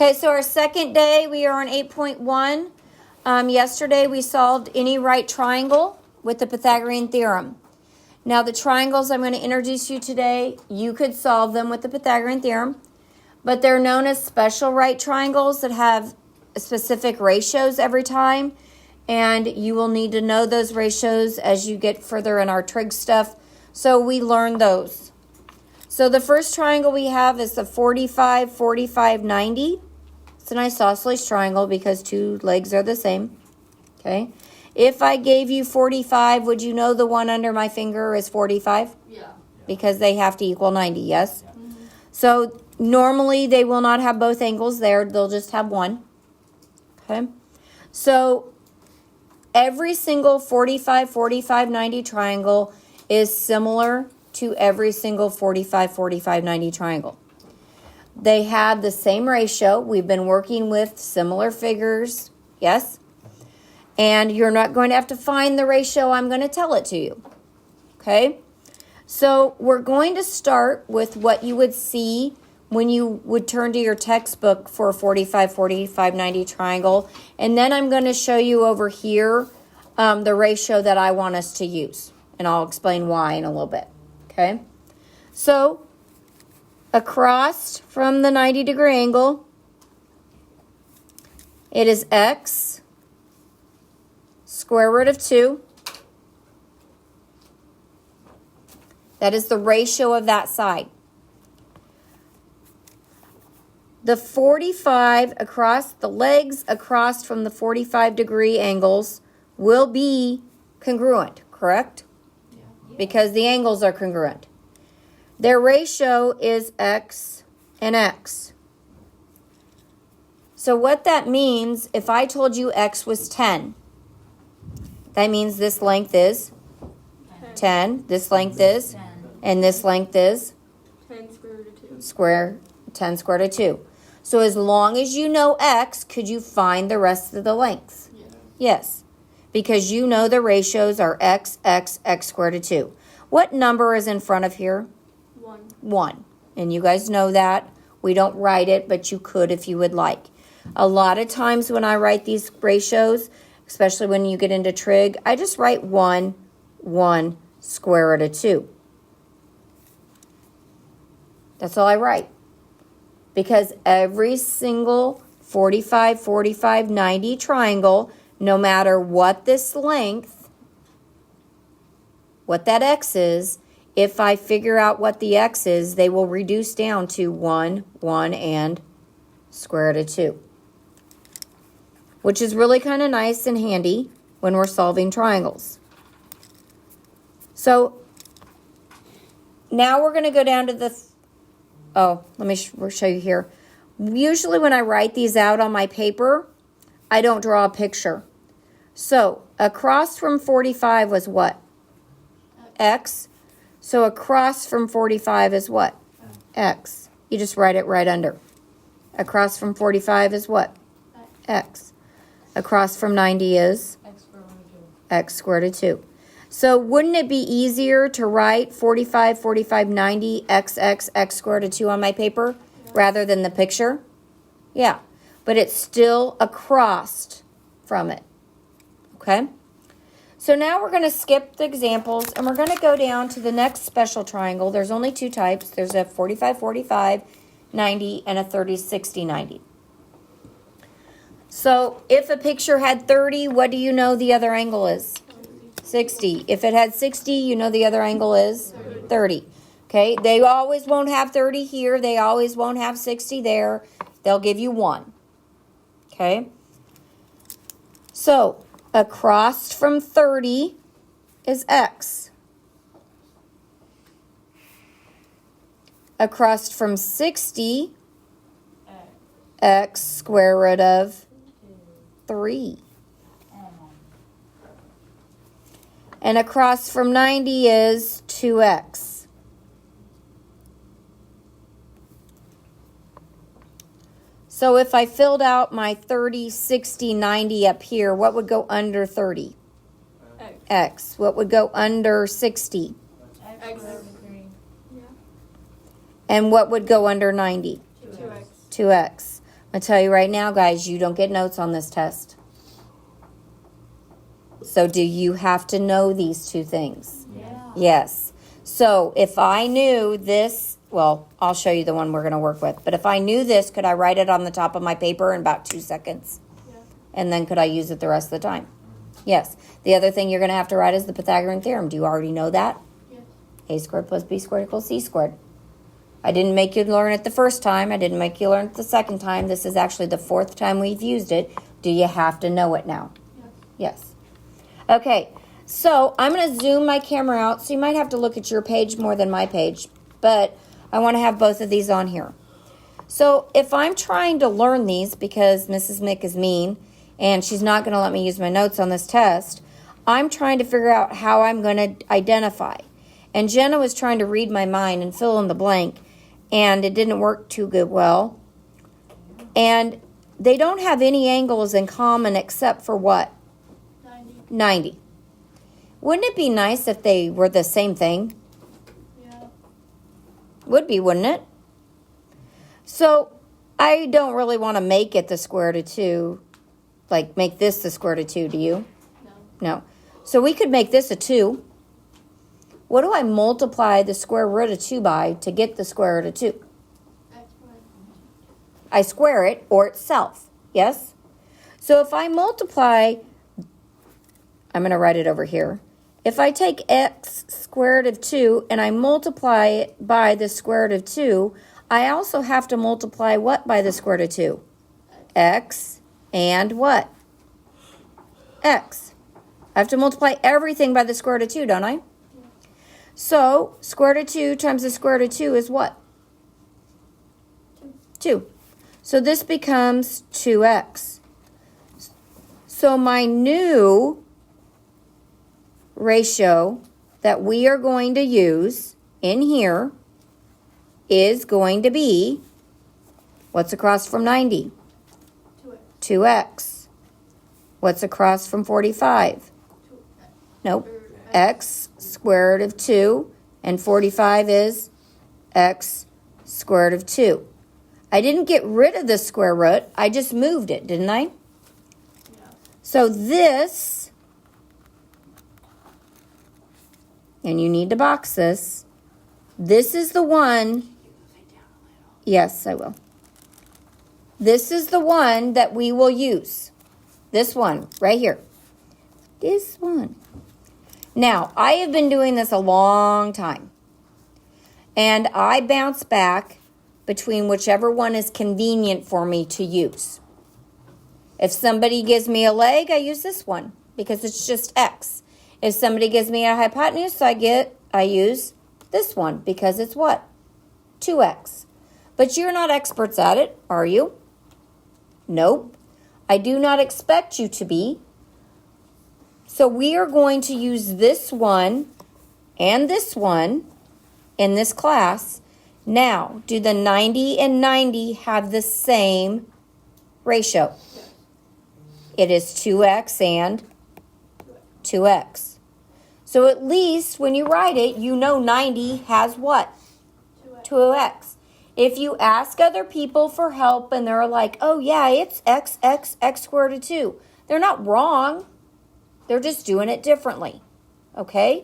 Okay, so our second day, we are on 8.1. Yesterday, we solved any right triangle with the Pythagorean theorem. Now, the triangles I'm going to introduce you today, you could solve them with the Pythagorean theorem, but they're known as special right triangles that have specific ratios every time, and you will need to know those ratios as you get further in our trig stuff, so we learn those. So the first triangle we have is the 45, 45, 90. It's a nice isosceles triangle because two legs are the same. Okay. If I gave you 45, would you know the one under my finger is 45? Yeah. Because they have to equal 90, yes? Mm-hmm. So normally they will not have both angles there. They'll just have one. Okay. So every single 45, 45, 90 triangle is similar to every single 45, 45, 90 triangle. They have the same ratio. We've been working with similar figures, yes? And you're not going to have to find the ratio. I'm going to tell it to you, okay? So we're going to start with what you would see when you would turn to your textbook for a 45, 45, 90 triangle. And then I'm going to show you over here the ratio that I want us to use. And I'll explain why in a little bit, okay? So across from the 90-degree angle, it is x square root of 2. That is the ratio of that side. The 45 across, the legs across from the 45-degree angles will be congruent, correct? Yeah. Because the angles are congruent. Their ratio is x and x. So what that means, if I told you x was 10, that means this length is 10, this length is, and this length is 10 square root of 2. Square, 10 square root of 2. So as long as you know x, could you find the rest of the lengths? Yeah. Yes, because you know the ratios are x, x, x squared of 2. What number is in front of here? 1. And you guys know that. We don't write it, but you could if you would like. A lot of times when I write these ratios, especially when you get into trig, I just write 1, 1, square root of 2. That's all I write. Because every single 45, 45, 90 triangle, no matter what this length, what that x is, if I figure out what the x is, they will reduce down to 1, 1, and square root of 2. Which is really kind of nice and handy when we're solving triangles. So, now we're going to go down to the... let me show you here. Usually when I write these out on my paper, I don't draw a picture. So, across from 45 was what? X. So across from 45 is what? X. You just write it right under. Across from 45 is what? X. Across from 90 is? X squared root of 2. So wouldn't it be easier to write 45, 45, 90, x, x, x squared root of 2 on my paper rather than the picture? Yeah. But it's still across from it. Okay? So now we're going to skip the examples and we're going to go down to the next special triangle. There's only two types. There's a 45, 45, 90 and a 30, 60, 90. So if a picture had 30, what do you know the other angle is? 60. If it had 60, you know the other angle is 30. Okay, they always won't have 30 here. They always won't have 60 there. They'll give you 1. Okay. So across from 30 is x. Across from 60, x square root of 3. And across from 90 is 2x. So if I filled out my 30, 60, 90 up here, what would go under 30? X. What would go under 60? X. And what would go under 90? 2x. 2x. I tell you right now, guys, you don't get notes on this test. So do you have to know these two things? Yeah. Yes. So if I knew this, well, I'll show you the one we're going to work with. But if I knew this, could I write it on the top of my paper in about 2 seconds? Yeah. And then could I use it the rest of the time? Yes. The other thing you're going to have to write is the Pythagorean theorem. Do you already know that? Yes. A squared plus B squared equals C squared. I didn't make you learn it the first time. I didn't make you learn it the second time. This is actually the 4th time we've used it. Do you have to know it now? Yes. Yes. Okay. So I'm going to zoom my camera out. So you might have to look at your page more than my page. But I want to have both of these on here. So if I'm trying to learn these because Mrs. Mick is mean and she's not going to let me use my notes on this test, I'm trying to figure out how I'm going to identify. And Jenna was trying to read my mind and fill in the blank, and it didn't work too good well. And they don't have any angles in common except for what? 90. 90. Wouldn't it be nice if they were the same thing? Yeah. Would be, wouldn't it? So I don't really want to make it the square root of 2, like make this the square root of 2, do you? No. No. So we could make this a 2. What do I multiply the square root of 2 by to get the square root of 2? Exponent. I square it or itself, yes? So if I multiply, I'm going to write it over here. If I take x squared of 2 and I multiply it by the square root of 2, I also have to multiply what by the square root of 2? X and what? X. I have to multiply everything by the square root of 2, don't I? So, square root of 2 times the square root of 2 is what? 2. So this becomes 2x. So my new ratio that we are going to use in here is going to be, what's across from 90? 2x. 2x. What's across from 45? 2x. Nope. X squared root of 2, and 45 is x squared root of 2. I didn't get rid of the square root. I just moved it, didn't I? Yeah. So this, and you need to box this, this is the one, yes, I will. This is the one that we will use. This one, right here. This one. Now, I have been doing this a long time, and I bounce back between whichever one is convenient for me to use. If somebody gives me a leg, I use this one because it's just x. If somebody gives me a hypotenuse, I use this one because it's what? 2x. But you're not experts at it, are you? Nope. I do not expect you to be. So we are going to use this one and this one in this class. Now, do the 90 and 90 have the same ratio? It is 2x and 2x. So at least when you write it, you know 90 has what? 2x. 2x. If you ask other people for help and they're like, oh yeah, it's x squared root of 2. They're not wrong. They're just doing it differently, okay?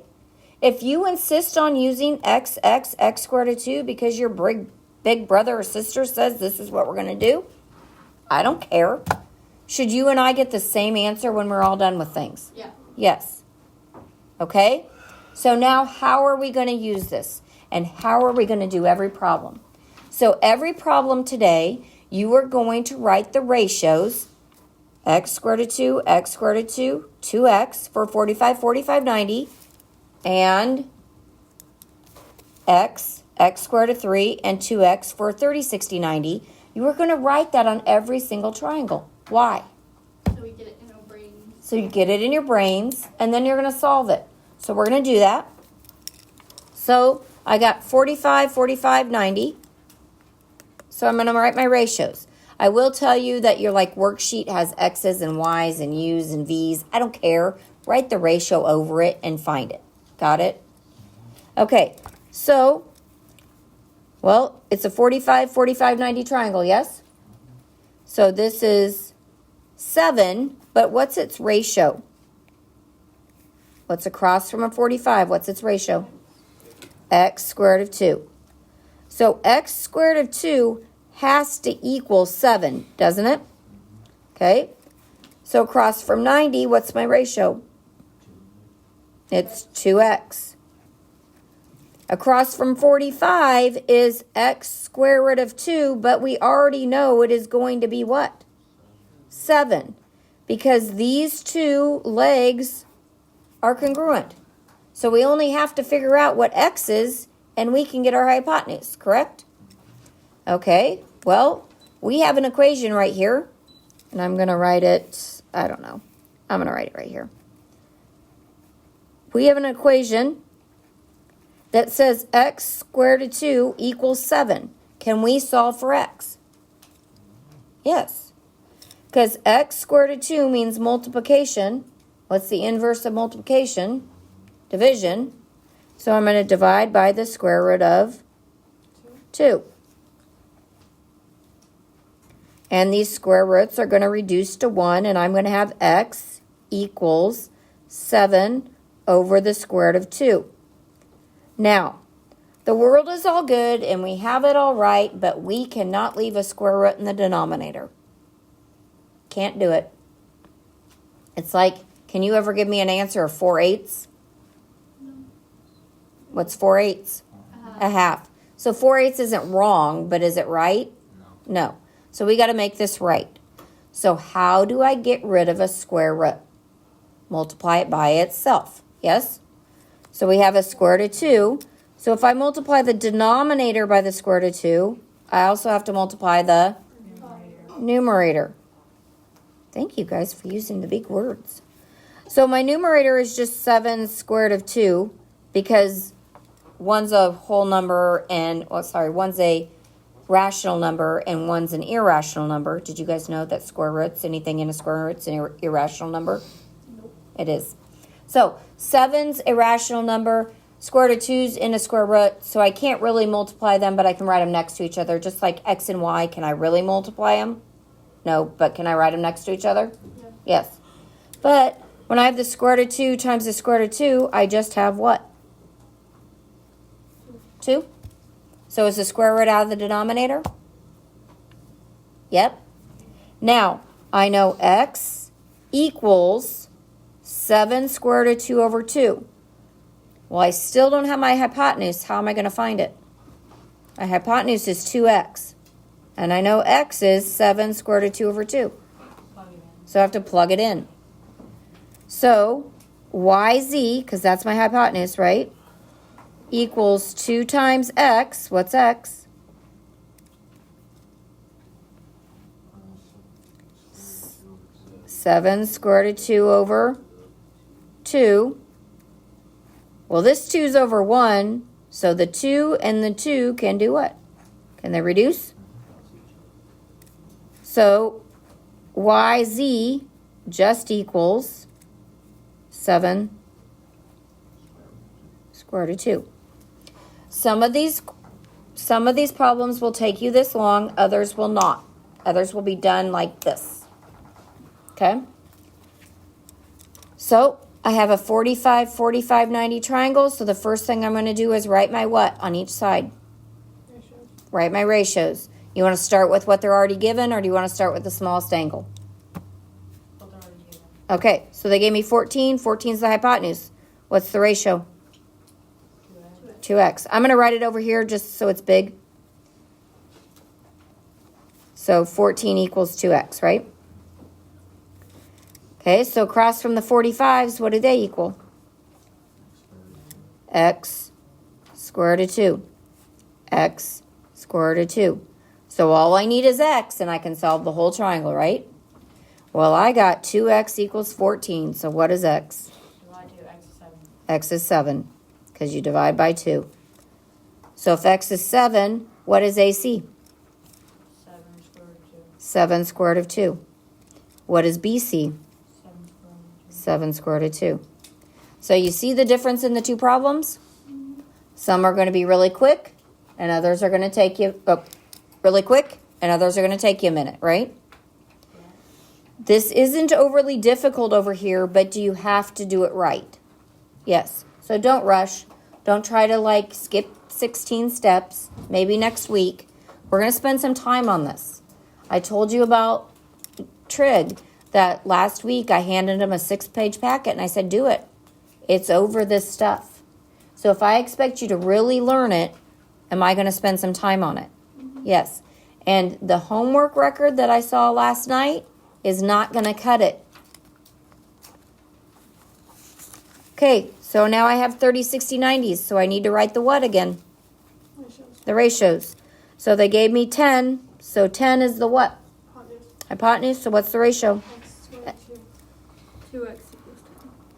If you insist on using x squared root of 2 because your big brother or sister says this is what we're going to do, I don't care. Should you and I get the same answer when we're all done with things? Yeah. Yes. Okay? So now how are we going to use this? And how are we going to do every problem? So every problem today, you are going to write the ratios x squared root of 2, x squared root of 2, 2x for 45, 45, 90, and x squared root of 3, and 2x for 30, 60, 90. You are going to write that on every single triangle. Why? So we get it in our brains. So you get it in your brains, and then you're going to solve it. So we're going to do that. So I got 45, 45, 90. So I'm going to write my ratios. I will tell you that your worksheet has X's and Y's and U's and V's. I don't care. Write the ratio over it and find it. Got it? Okay. So, well, it's a 45, 45, 90 triangle, yes? So this is 7, but what's its ratio? What's across from a 45? What's its ratio? X squared of 2. So x squared of 2 has to equal 7, doesn't it? Okay. So across from 90, what's my ratio? It's 2x. Across from 45 is x square root of 2, but we already know it is going to be what? 7. Because these two legs are congruent. So we only have to figure out what x is, and we can get our hypotenuse, correct? Okay, well, we have an equation right here, and I'm going to write it, I don't know. I'm going to write it right here. We have an equation that says x squared of 2 equals 7. Can we solve for x? Yes. Because x squared of 2 means multiplication. What's the inverse of multiplication? Division. So I'm going to divide by the square root of 2. And these square roots are going to reduce to 1, and I'm going to have x equals 7 over the square root of 2. Now, the world is all good, and we have it all right, but we cannot leave a square root in the denominator. Can't do it. It's like, can you ever give me an answer of 4/8? What's 4/8? A half. So 4/8 isn't wrong, but is it right? No. So we got to make this right. So how do I get rid of a square root? Multiply it by itself. Yes? So we have a square root of 2. So if I multiply the denominator by the square root of 2, I also have to multiply the numerator. Thank you guys for using the big words. So my numerator is just 7 square root of 2 because one's a whole number and, one's a rational number and one's an irrational number. Did you guys know that square roots, anything in a square root is an irrational number? Nope. It is. So 7's a rational number, square root of 2's in a square root, so I can't really multiply them, but I can write them next to each other. Just like x and y, can I really multiply them? No, but can I write them next to each other? Yeah. Yes. But when I have the square root of 2 times the square root of 2, I just have what? 2. So is the square root out of the denominator? Yep. Now, I know x equals 7 square root of 2 over 2. Well, I still don't have my hypotenuse. How am I going to find it? My hypotenuse is 2x. And I know x is 7 square root of 2 over 2. So I have to plug it in. So yz, because that's my hypotenuse, right, equals 2 times x. What's x? 7 square root of 2 over 2. Well, this 2's over 1, so the 2 and the 2 can do what? Can they reduce? So yz just equals 7 square root of 2. Some of these problems will take you this long, others will not. Others will be done like this. Okay? So I have a 45, 45, 90 triangle, so the first thing I'm going to do is write my what on each side? Ratios. Write my ratios. You want to start with what they're already given, or do you want to start with the smallest angle? What they're already given. Okay, so they gave me 14. 14 is the hypotenuse. What's the ratio? 2x. I'm going to write it over here just so it's big. So 14 equals 2x, right? Okay, so across from the 45s, what do they equal? X square root of 2. X square root of 2. So all I need is x, and I can solve the whole triangle, right? Well, I got 2x equals 14, so what is x? Divide 2, x is 7. X is 7, because you divide by 2. So if x is 7, what is AC? 7 square root of 2. 7 square root of 2. What is BC? 7 square root of 2. 7 square root of 2. So you see the difference in the two problems? Some are going to be really quick, and others are going to take you really quick, and others are going to take you a minute, right? This isn't overly difficult over here, but do you have to do it right? Yes. So don't rush. Don't try to like skip 16 steps. Maybe next week. We're going to spend some time on this. I told you about Trig that last week I handed him a 6-page packet and I said, do it. It's over this stuff. So if I expect you to really learn it, am I going to spend some time on it? Yes. And the homework record that I saw last night is not going to cut it. Okay, so now I have 30, 60, 90s. So I need to write the what again? Ratios. The ratios. So they gave me 10. So 10 is the what? Hypotenuse. Hypotenuse. So what's the ratio? X squared 2. 2x equals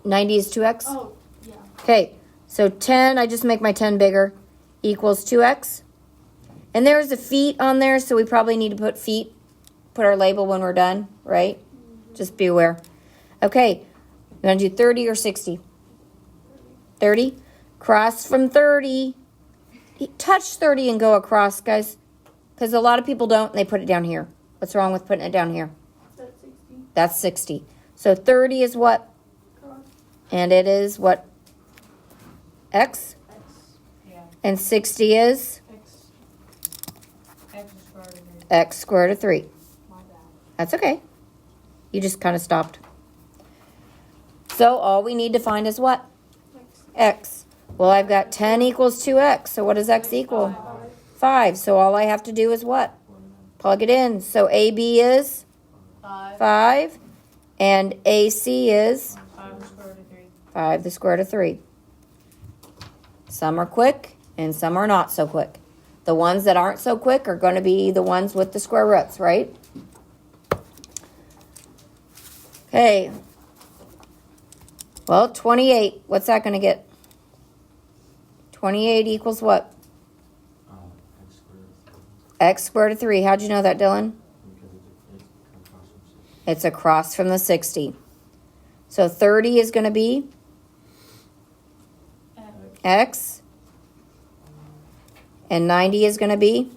10. 90 is 2x? Oh, yeah. Okay, so 10, I just make my 10 bigger, equals 2x. And there's a feet on there, so we probably need to put feet, put our label when we're done, right? Just be aware. Okay, you want to do 30 or 60? 30. Cross from 30. Touch 30 and go across, guys. Because a lot of people don't, and they put it down here. What's wrong with putting it down here? That's 60. That's 60. So 30 is what? Cross. And it is what? X? X. Yeah. And 60 is? X. X is square root of 3. X squared of 3. My bad. That's okay. You just kind of stopped. So all we need to find is what? X. X. Well, I've got 10 equals 2x. So what does x equal? 5. So all I have to do is what? Plug it in. So AB is 5. 5. And AC is 5 square root of 3. 5 the square root of 3. Some are quick and some are not so quick. The ones that aren't so quick are going to be the ones with the square roots, right? Okay. Well, 28. What's that going to get? 28 equals what? X squared of 3. X squared of 3. How'd you know that, Dylan? Because it's across from 6. It's across from the 60. So 30 is going to be X. And 90 is going to be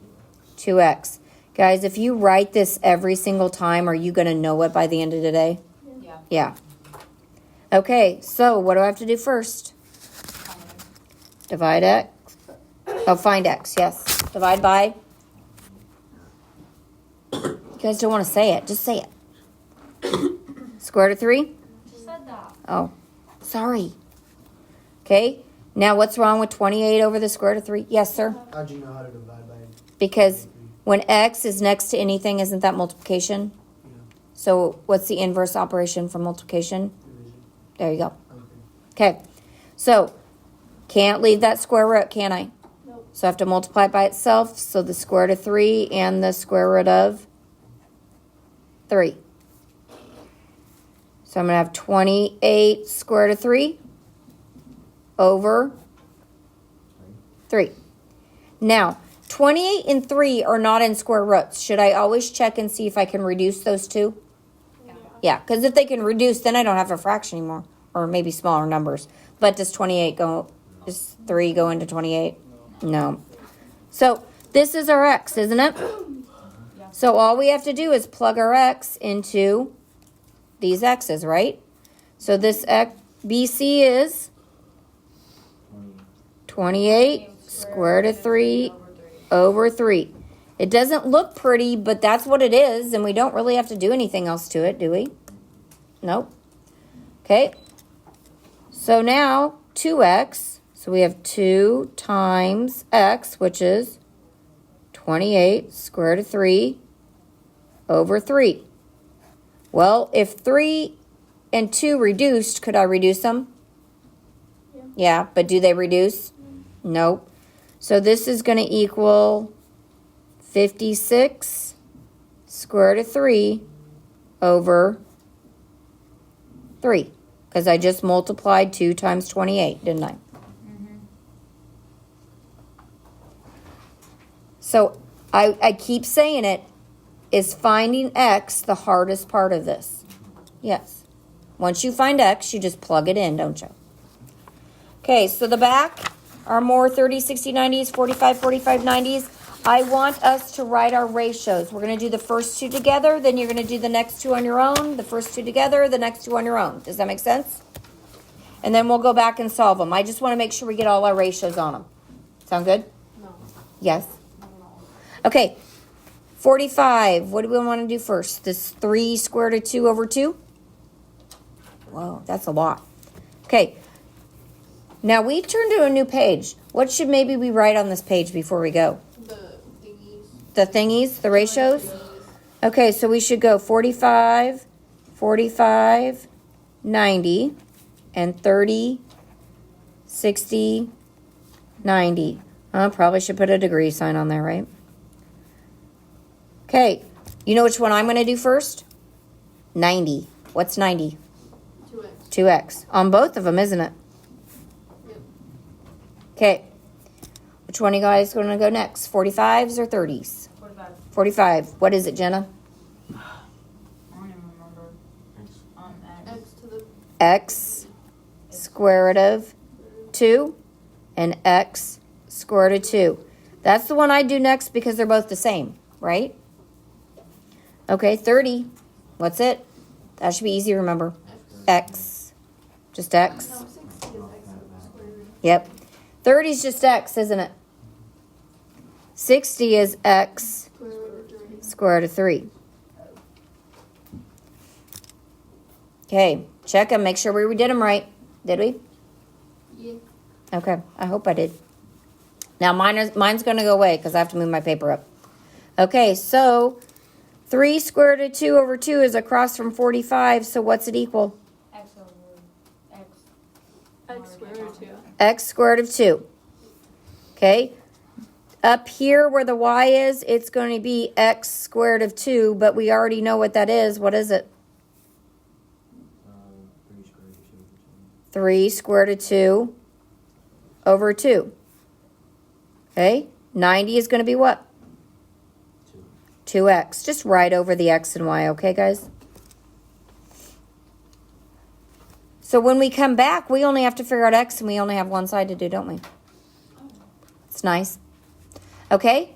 2X. Guys, if you write this every single time, are you going to know it by the end of the day? Yeah. Yeah. Okay, so what do I have to do first? Divide X. Oh, find X, yes. Divide by. You guys don't want to say it. Just say it. Square root of 3? Just said that. Oh, sorry. Okay, now what's wrong with 28 over the square root of 3? Yes, sir? How'd you know how to divide by? Because when X is next to anything, isn't that multiplication? Yeah, So what's the inverse operation for multiplication? division. There you go. Okay. Okay, so can't leave that square root, can I? Nope. So I have to multiply it by itself. So the square root of 3 and the square root of 3. So I'm going to have 28 square root of 3 over 3. Now, 28 and 3 are not in square roots. Should I always check and see if I can reduce those two? Yeah. Yeah, because if they can reduce, then I don't have a fraction anymore. Or maybe smaller numbers. But does 28 go, does 3 go into 28? No. So this is our X, isn't it? Yeah. So all we have to do is plug our X into these X's, right? So this X, BC is 28 square root of 3 over 3. It doesn't look pretty, but that's what it is, and we don't really have to do anything else to it, do we? Nope. Okay. So now 2x, so we have 2 times x, which is 28 square root of 3 over 3. Well, if 3 and 2 reduced, could I reduce them? Yeah, but do they reduce? Nope. So this is going to equal 56 square root of 3 over 3. Because I just multiplied 2 times 28, didn't I? So I keep saying it, is finding x the hardest part of this? Yes. Once you find x, you just plug it in, don't you? Okay, so the back are more 30, 60, 90s, 45, 45, 90s. I want us to write our ratios. We're going to do the first two together, then you're going to do the next two on your own, the first two together, the next two on your own. Does that make sense? And then we'll go back and solve them. I just want to make sure we get all our ratios on them. Sound good? No. Yes. Okay. 45. What do we want to do first? This 3 square root of 2 over 2? Whoa, that's a lot. Okay. Now we turn to a new page. What should maybe we write on this page before we go? The thingies. The thingies, the ratios? Okay, so we should go 45, 45, 90, and 30, 60, 90. Probably should put a degree sign on there, right? Okay, you know which one I'm going to do first? 90. What's 90? 2x. 2x. On both of them, isn't it? Yep. Okay. Which one of you guys going to go next? 45s or 30s? 45. 45. What is it, Jenna? I don't even remember. Thanks. X. X to the X square root of 2 and x square root of 2. That's the one I do next because they're both the same, right? Okay, 30. What's it? That should be easy to remember. X. Just x. no, 60 is x square root. Yep. 30 is just x, isn't it? 60 is x Square root of 3. square root of 3. Okay, check them. Make sure we did them right. Did we? Yeah. Okay, I hope I did. Now mine's going to go away because I have to move my paper up. Okay, so 3 square root of 2 over 2 is across from 45, so what's it equal? X over X. X square root of 2. X squared of 2. Okay, up here where the y is, it's going to be x squared of 2, but we already know what that is. What is it? 3 squared root of 2 over 2. 3 squared of 2 over 2. Okay, 90 is going to be what? 2. 2x. Just write over the x and y, okay, guys? So when we come back, we only have to figure out x, and we only have one side to do, don't we? It's nice. Okay,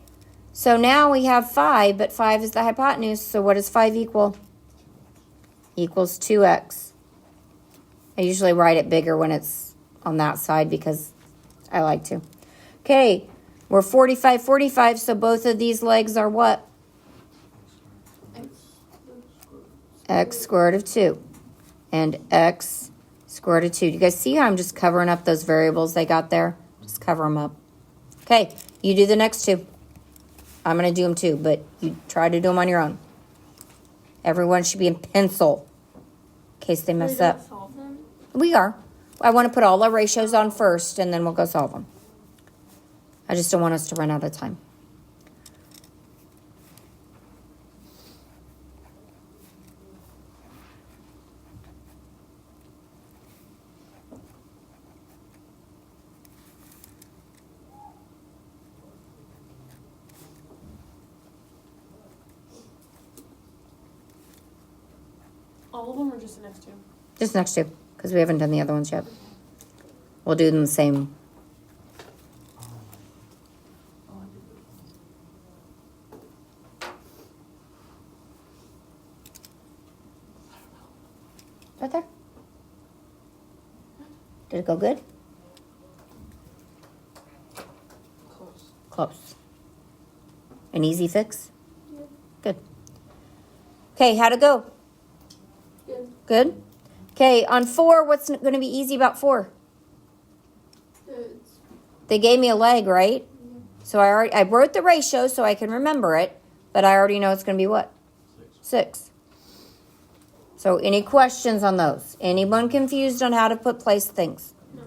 so now we have 5, but 5 is the hypotenuse, so what does 5 equal? Equals 2x. I usually write it bigger when it's on that side because I like to. Okay, we're 45, 45, so both of these legs are what? X squared of 2 and x squared of 2. Do you guys see how I'm just covering up those variables they got there? Just cover them up. Okay, you do the next two. I'm going to do them too, but you try to do them on your own. Everyone should be in pencil in case they mess We're gonna up. solve them? We are. I want to put all our ratios on first, and then we'll go solve them. I just don't want us to run out of time. All of them or just the next two? Just next two, because we haven't done the other ones yet. We'll do them the same. Oh, I did it. Right there. Did it go good? Close. Close. An easy fix? Good. Okay, how'd it go? Good. Good? Okay, on 4, what's going to be easy about 4? It's They gave me a leg, right? So I wrote the ratio so I can remember it, but I already know it's going to be what? 6. So any questions on those? Anyone confused on how to place things? No.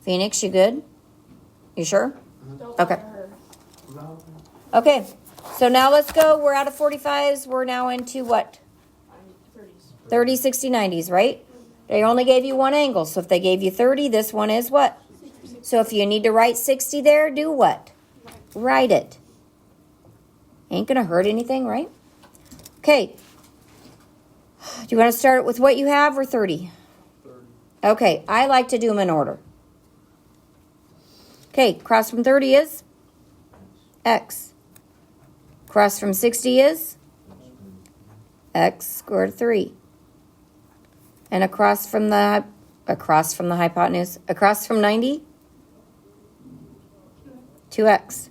Phoenix, you good? You sure? Don't Okay. let her. Okay, so now let's go. We're out of 45s. We're now into what? 30s. 30, 60, 90s, right? They only gave you one angle. So if they gave you 30, this one is what? So if you need to write 60 there, do what? Write it. Ain't going to hurt anything, right? Okay. Do you want to start with what you have or 30? 30. Okay, I like to do them in order. Okay, across from 30 is x. Across from 60 is x squared of 3. And across from the hypotenuse, across from 90, 2x.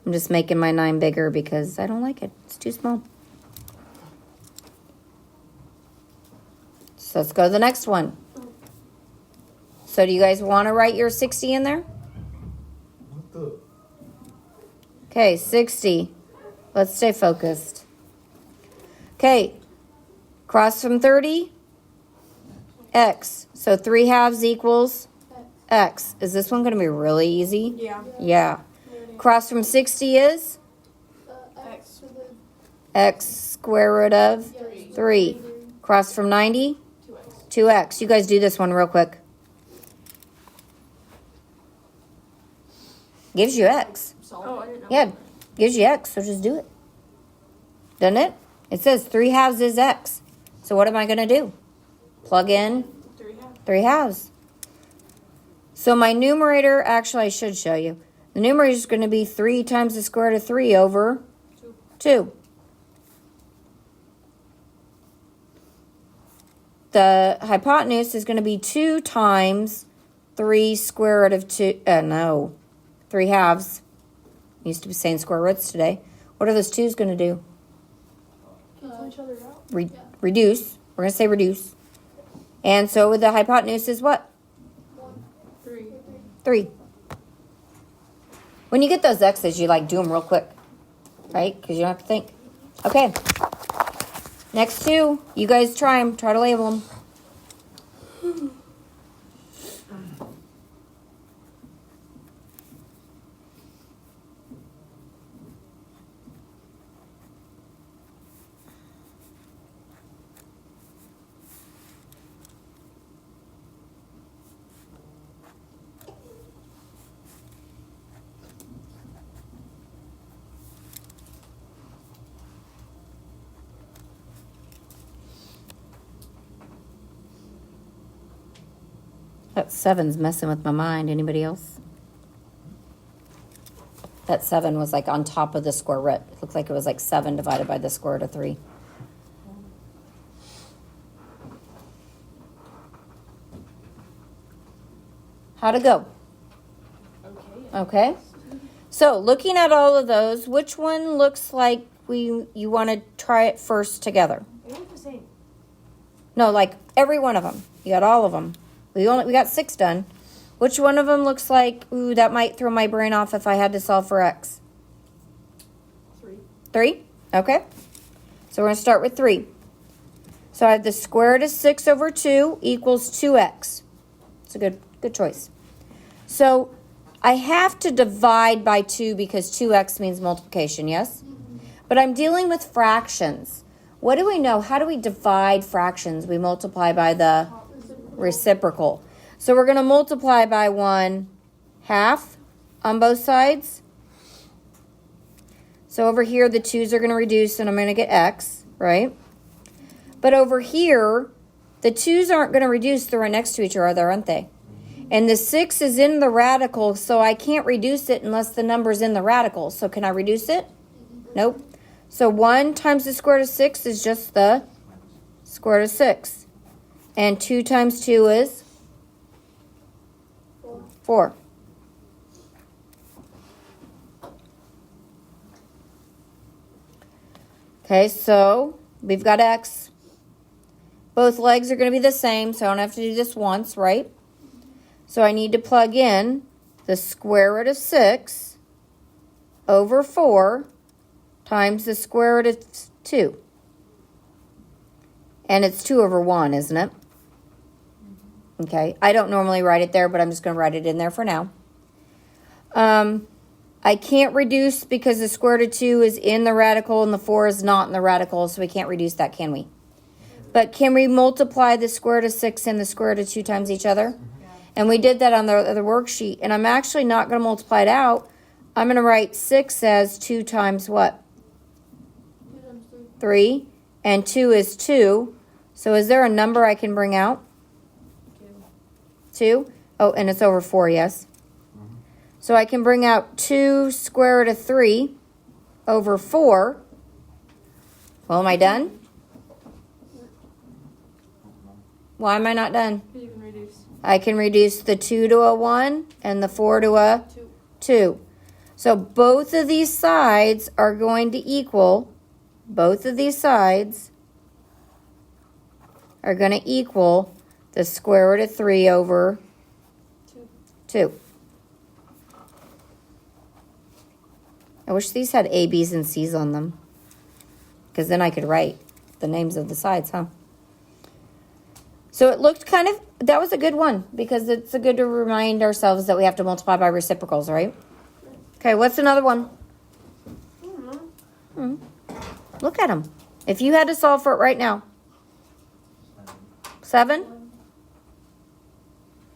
I'm just making my 9 bigger because I don't like it. It's too small. So let's go to the next one. So do you guys want to write your 60 in there? What the? Okay, 60. Let's stay focused. Okay, across from 30, x. So 3 halves equals x. Is this one going to be really easy? Yeah. Yeah. Across from 60 is X. x square root of 3. Across from 90, 2x. You guys do this one real quick. Gives you x. Oh, I didn't know. Yeah, gives you x, so just do it. Doesn't it? It says 3 halves is x. So what am I going to do? Plug in 3 halves. So my numerator, actually I should show you. The numerator is going to be 3 times the square root of 3 over 2. The hypotenuse is going to be 2 times 3 square root of 2. 3 halves. Used to be saying square roots today. What are those 2's going to do? Cancel each other out. Reduce. We're going to say reduce. And so the hypotenuse is what? 3. 3. When you get those x's, you like do them real quick. Right? Because you don't have to think. Okay. Next 2. You guys try them. Try to label them. That 7's messing with my mind. Anybody else? That 7 was like on top of the square root. It looked like it was like 7 divided by the square root of 3. How'd it go? Okay. So looking at all of those, which one looks like you want to try it first together? They look the same. No, like every one of them. You got all of them. We got 6 done. Which one of them looks like, ooh, that might throw my brain off if I had to solve for x? 3. 3? Okay. So we're going to start with 3. So I have the square root of 6 over 2 equals 2x. It's a good choice. So I have to divide by 2 because 2x means multiplication, yes? But I'm dealing with fractions. What do we know? How do we divide fractions? We multiply by the reciprocal. So we're going to multiply by 1/2 on both sides. So over here, the 2's are going to reduce, and I'm going to get x, right? But over here, the 2's aren't going to reduce. They're right next to each other, aren't they? And the 6 is in the radical, so I can't reduce it unless the number's in the radical. So can I reduce it? Nope. So 1 times the square root of 6 is just the square root of 6. And 2 times 2 is 4. Okay, so we've got x. Both legs are going to be the same, so I don't have to do this once, right? So I need to plug in the square root of 6 over 4 times the square root of 2. And it's 2 over 1, isn't it? Okay, I don't normally write it there, but I'm just going to write it in there for now. I can't reduce because the square root of 2 is in the radical and the 4 is not in the radical, so we can't reduce that, can we? But can we multiply the square root of 6 and the square root of 2 times each other? And we did that on the worksheet. And I'm actually not going to multiply it out. I'm going to write 6 as 2 times what? 2 times 3. And 2 is 2. So is there a number I can bring out? 2. Oh, and it's over 4, yes. So I can bring out 2 square root of 3 over 4. Well, am I done? Why am I not done? You can reduce. I can reduce the 2 to a 1 and the 4 to a 2. So both of these sides are going to equal, the square root of 3 over 2. I wish these had A, B's, and C's on them. Because then I could write the names of the sides, huh? So it looked kind of, that was a good one. Because it's good to remind ourselves that we have to multiply by reciprocals, right? Okay, what's another one? Look at them. If you had to solve for it right now. 7?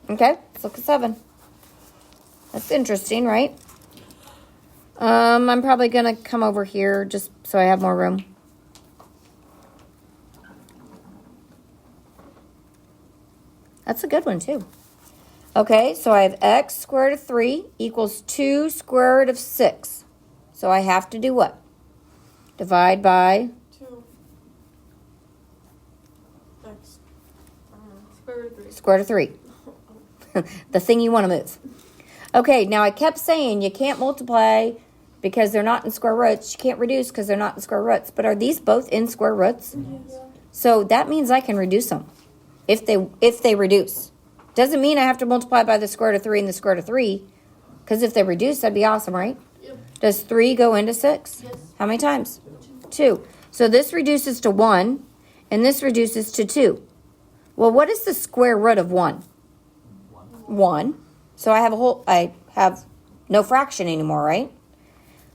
Okay, let's look at 7. That's interesting, right? I'm probably going to come over here just so I have more room. That's a good one, too. Okay, so I have x square root of 3 equals 2 square root of 6. So I have to do what? Divide by 2. X. Square root of 3. square root of 3. The thing you want to move. Okay, now I kept saying you can't multiply because they're not in square roots. You can't reduce because they're not in square roots. But are these both in square roots? Yes. So that means I can reduce them if they reduce. Doesn't mean I have to multiply by the square root of 3 and the square root of 3. Because if they reduce, that'd be awesome, right? Yep. Does 3 go into 6? Yes. How many times? 2. So this reduces to 1, and this reduces to 2. Well, what is the square root of 1? 1. So I have no fraction anymore, right?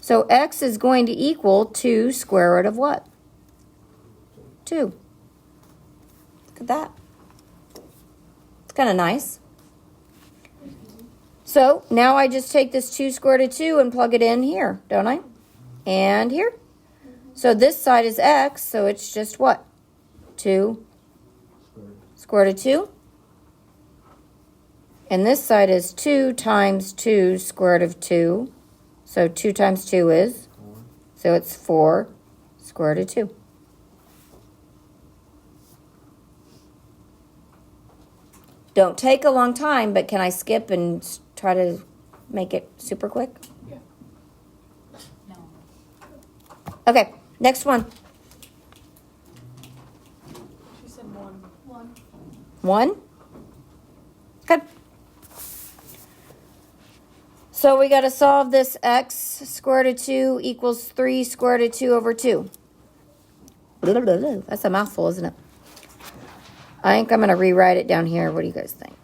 So x is going to equal 2 square root of what? 2. Look at that. It's kind of nice. So now I just take this 2 square root of 2 and plug it in here, don't I? And here. So this side is x, so it's just what? 2 square root of 2. And this side is 2 times 2 square root of 2. So 2 times 2 is? So it's 4 square root of 2. Don't take a long time, but can I skip and try to make it super quick? No. Okay, next one. She said 1. 1? Okay. So we got to solve this x square root of 2 equals 3 square root of 2 over 2. That's a mouthful, isn't it? I think I'm going to rewrite it down here. What do you guys think?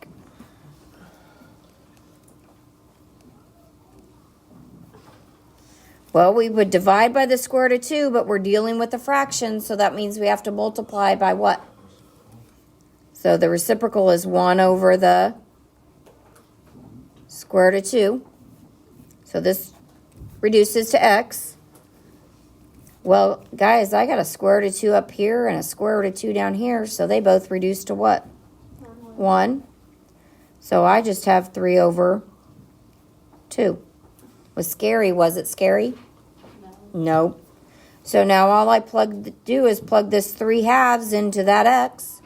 Well, we would divide by the square root of 2, but we're dealing with a fraction, so that means we have to multiply by what? So the reciprocal is 1 over the square root of 2. So this reduces to x. Well, guys, I got a square root of 2 up here and a square root of 2 down here, so they both reduce to what? 1. So I just have 3 over 2. Was scary? Was it scary? No. So now all I do is plug this 3 halves into that x.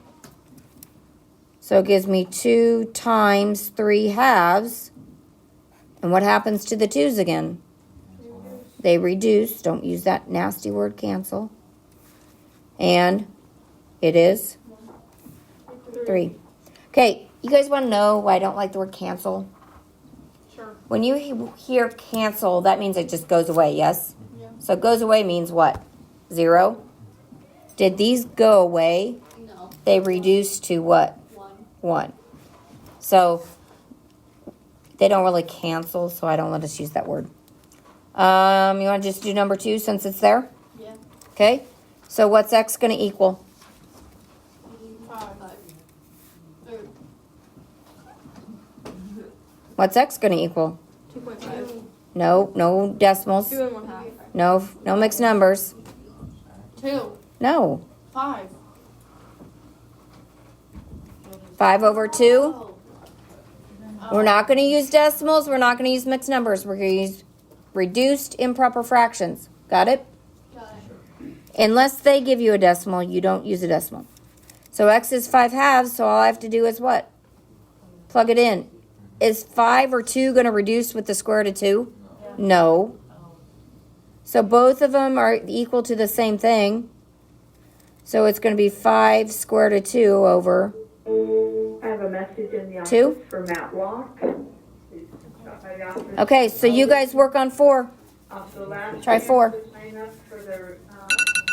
So it gives me 2 times 3 halves. And what happens to the 2's again? They reduce. Don't use that nasty word cancel. And it is 3. Okay, you guys want to know why I don't like the word cancel? Sure. When you hear cancel, that means it just goes away, yes? Yeah. So goes away means what? 0? Did these go away? No. They reduce to what? 1. So they don't really cancel, so I don't let us use that word. You want to just do number 2 since it's there? Yeah. Okay. So what's x going to equal? 5. What's x going to equal? 2.5. No decimals. 2 1/2. No mixed numbers. 2. No. 5. 5 over 2? We're not going to use decimals. We're not going to use mixed numbers. We're going to use reduced improper fractions. Got it? Got it. Unless they give you a decimal, you don't use a decimal. So x is 5/2, so all I have to do is what? Plug it in. Is 5 or 2 going to reduce with the square root of 2? No. So both of them are equal to the same thing. So it's going to be 5 square root of 2 over. I have a message in the office 2? for Matt Locke. Please stop by the office. Okay, so you guys work on 4. Also, last Try year, 4. to sign up for the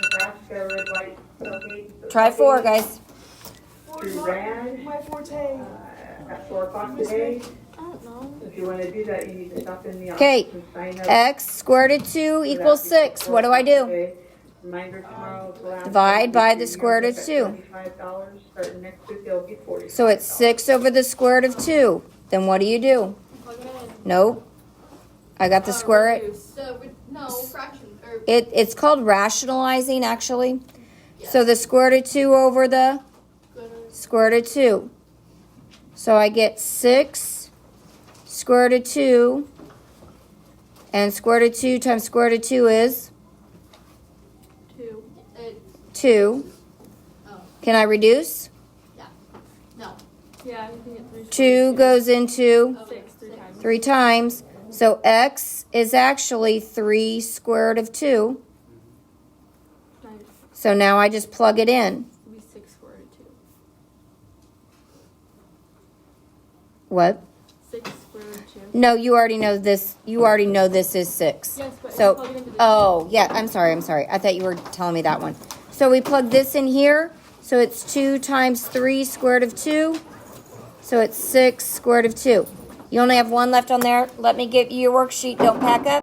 Nebraska Red White Tailgate. Try 4, guys. Through RAD My forte. at 4 o'clock today. I don't know. If you want to do that, you need to stop in the office Okay, and sign up. x square root of 2 for equals that 6. before What do I 4 o'clock do? today. Reminder tomorrow. is the last Divide day. by the You square root of get 2. $25. Starting next week, it'll be $40. So it's 6 over the square root of 2. Then what do you do? Plug it in. Nope. I got the square root. No, fraction. Or It's called rationalizing, actually. So the square root of 2 over the square root of 2. So I get 6 square root of 2. And square root of 2 times square root of 2 is 2. 2. Can I reduce? No. Yeah, you can get 3. 2 goes into 6 3 times. 3 times. So x is actually 3 square root of 2. Nice. So now I just plug it in. It'll be 6 square root of 2. What? 6 square root of 2. No, you already know this. You already know this is 6. Yes, but So, plug it into the oh, yeah, I'm sorry. I thought you were telling me that one. So we plug this in here. So it's 2 times 3 square root of 2. So it's 6 square root of 2. You only have one left on there. Let me give you your worksheet. Don't pack up.